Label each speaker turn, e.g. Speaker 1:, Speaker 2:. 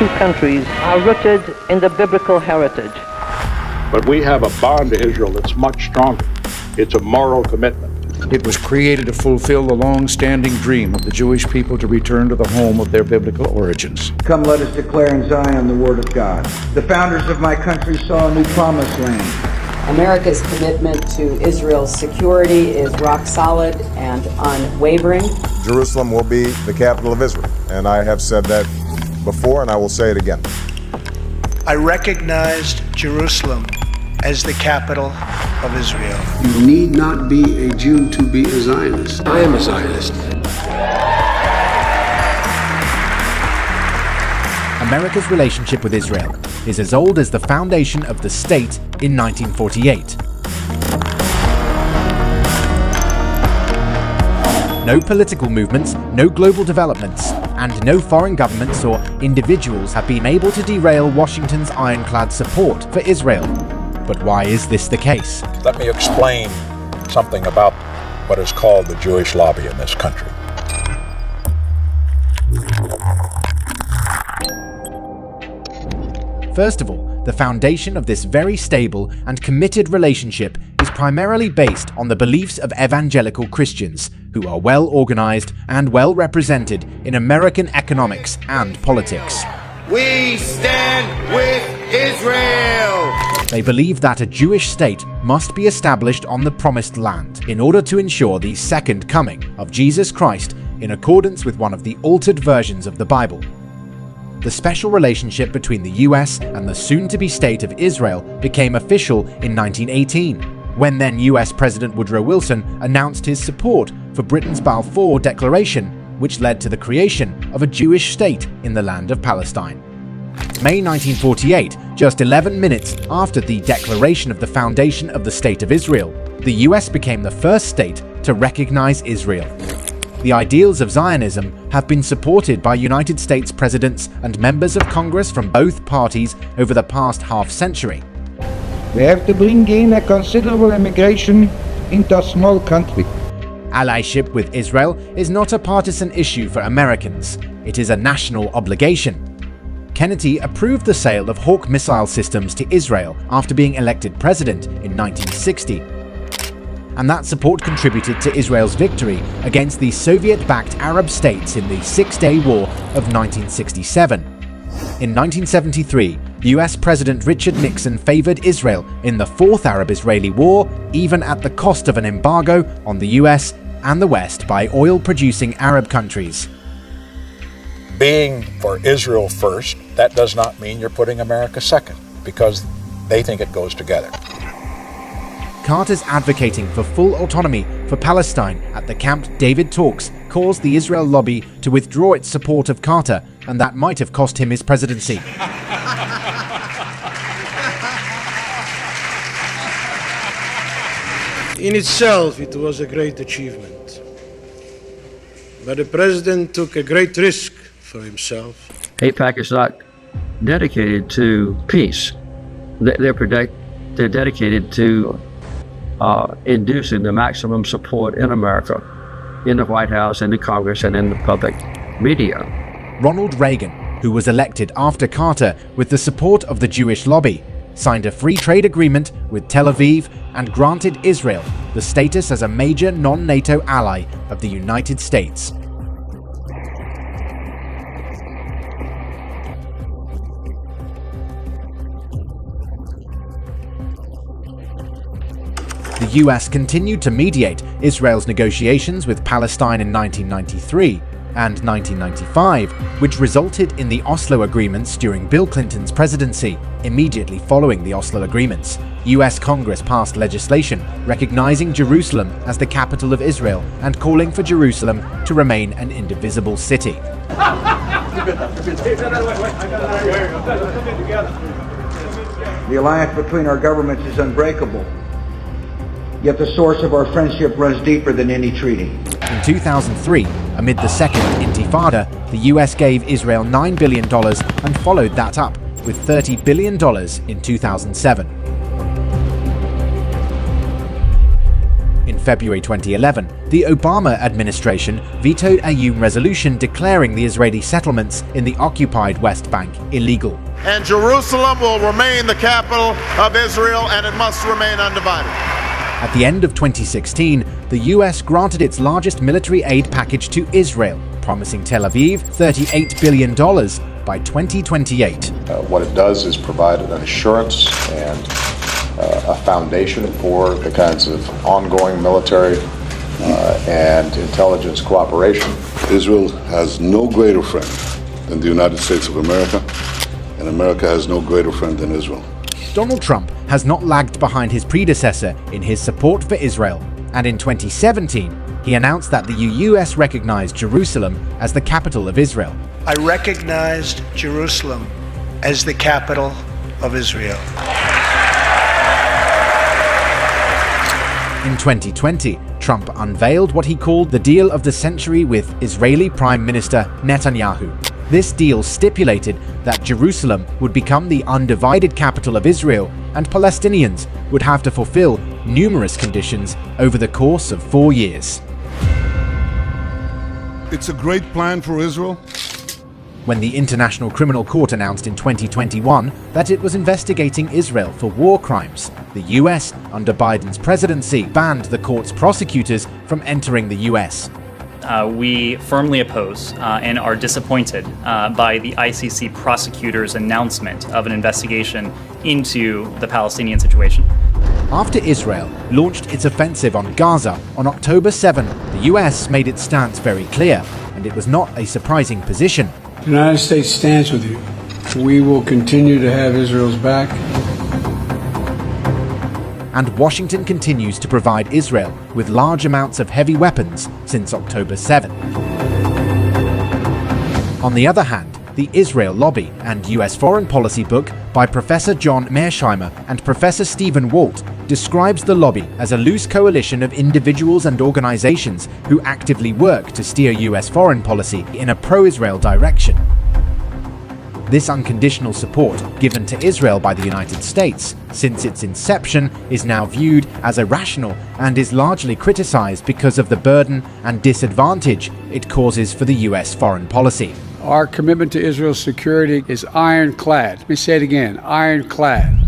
Speaker 1: two countries are rooted in the biblical heritage.
Speaker 2: But we have a bond to Israel that's much stronger. It's a moral commitment.
Speaker 3: It was created to fulfill the long-standing dream of the Jewish people to return to the home of their biblical origins.
Speaker 4: Come, let us declare in Zion the word of God. The founders of my country saw a new promised land.
Speaker 5: America's commitment to Israel's security is rock solid and unwavering.
Speaker 6: Jerusalem will be the capital of Israel, and I have said that before, and I will say it again.
Speaker 7: I recognized Jerusalem as the capital of Israel.
Speaker 8: You need not be a Jew to be a Zionist. I am a Zionist.
Speaker 9: America's relationship with Israel is as old as the foundation of the state in 1948. No political movements, no global developments, and no foreign governments or individuals have been able to derail Washington's ironclad support for Israel. But why is this the case?
Speaker 10: Let me explain something about what is called the Jewish lobby in this country.
Speaker 9: First of all, the foundation of this very stable and committed relationship is primarily based on the beliefs of evangelical Christians, who are well organized and well represented in American economics and politics.
Speaker 11: We stand with Israel!
Speaker 9: They believe that a Jewish state must be established on the Promised Land in order to ensure the second coming of Jesus Christ in accordance with one of the altered versions of the Bible. The special relationship between the US and the soon-to-be state of Israel became official in 1918, when then US President Woodrow Wilson announced his support for Britain's Balfour Declaration, which led to the creation of a Jewish state in the land of Palestine. May 1948, just 11 minutes after the declaration of the foundation of the State of Israel, the US became the first state to recognize Israel. The ideals of Zionism have been supported by United States presidents and members of Congress from both parties over the past half-century.
Speaker 12: We have to bring in a considerable immigration into a small country.
Speaker 9: Allyship with Israel is not a partisan issue for Americans. It is a national obligation. Kennedy approved the sale of Hawk missile systems to Israel after being elected president in 1960. And that support contributed to Israel's victory against the Soviet-backed Arab states in the Six-Day War of 1967. In 1973, US President Richard Nixon favored Israel in the Fourth Arab-Israeli War, even at the cost of an embargo on the US and the West by oil-producing Arab countries.
Speaker 10: Being for Israel first, that does not mean you're putting America second, because they think it goes together.
Speaker 9: Carter's advocating for full autonomy for Palestine at the Camp David talks caused the Israel lobby to withdraw its support of Carter, and that might have cost him his presidency.
Speaker 13: In itself, it was a great achievement. But the president took a great risk for himself.
Speaker 14: AIPAC is not dedicated to peace. They're dedicated to inducing the maximum support in America, in the White House, in the Congress, and in the public media.
Speaker 9: Ronald Reagan, who was elected after Carter with the support of the Jewish lobby, signed a free trade agreement with Tel Aviv and granted Israel the status as a major non-NATO ally of the United States. The US continued to mediate Israel's negotiations with Palestine in 1993 and 1995, which resulted in the Oslo Agreements during Bill Clinton's presidency. Immediately following the Oslo Agreements, US Congress passed legislation recognizing Jerusalem as the capital of Israel and calling for Jerusalem to remain an indivisible city.
Speaker 4: The alliance between our governments is unbreakable, yet the source of our friendship runs deeper than any treaty.
Speaker 9: In 2003, amid the Second Intifada, the US gave Israel $9 billion and followed that up with $30 billion in 2007. In February 2011, the Obama administration vetoed a UN resolution declaring the Israeli settlements in the occupied West Bank illegal.
Speaker 11: And Jerusalem will remain the capital of Israel, and it must remain undivided.
Speaker 9: At the end of 2016, the US granted its largest military aid package to Israel, promising Tel Aviv $38 billion by 2028.
Speaker 6: What it does is provide an assurance and a foundation for the kinds of ongoing military and intelligence cooperation.
Speaker 15: Israel has no greater friend than the United States of America, and America has no greater friend than Israel.
Speaker 9: Donald Trump has not lagged behind his predecessor in his support for Israel, and in 2017, he announced that the US recognized Jerusalem as the capital of Israel.
Speaker 7: I recognized Jerusalem as the capital of Israel.
Speaker 9: In 2020, Trump unveiled what he called the deal of the century with Israeli Prime Minister Netanyahu. This deal stipulated that Jerusalem would become the undivided capital of Israel, and Palestinians would have to fulfill numerous conditions over the course of 4 years.
Speaker 15: It's a great plan for Israel.
Speaker 9: When the International Criminal Court announced in 2021 that it was investigating Israel for war crimes, the US, under Biden's presidency, banned the court's prosecutors from entering the US.
Speaker 16: We firmly oppose and are disappointed by the ICC prosecutor's announcement of an investigation into the Palestinian situation.
Speaker 9: After Israel launched its offensive on Gaza on October 7, the US made its stance very clear, and it was not a surprising position.
Speaker 8: The United States stands with you. We will continue to have Israel's back.
Speaker 9: And Washington continues to provide Israel with large amounts of heavy weapons since October 7. On the other hand, the Israel Lobby and US Foreign Policy book by Professor John Mearsheimer and Professor Stephen Walt describes the lobby as a loose coalition of individuals and organizations who actively work to steer US foreign policy in a pro-Israel direction. This unconditional support given to Israel by the United States since its inception is now viewed as irrational and is largely criticized because of the burden and disadvantage it causes for the US foreign policy.
Speaker 8: Our commitment to Israel's security is ironclad. Let me say it again, ironclad.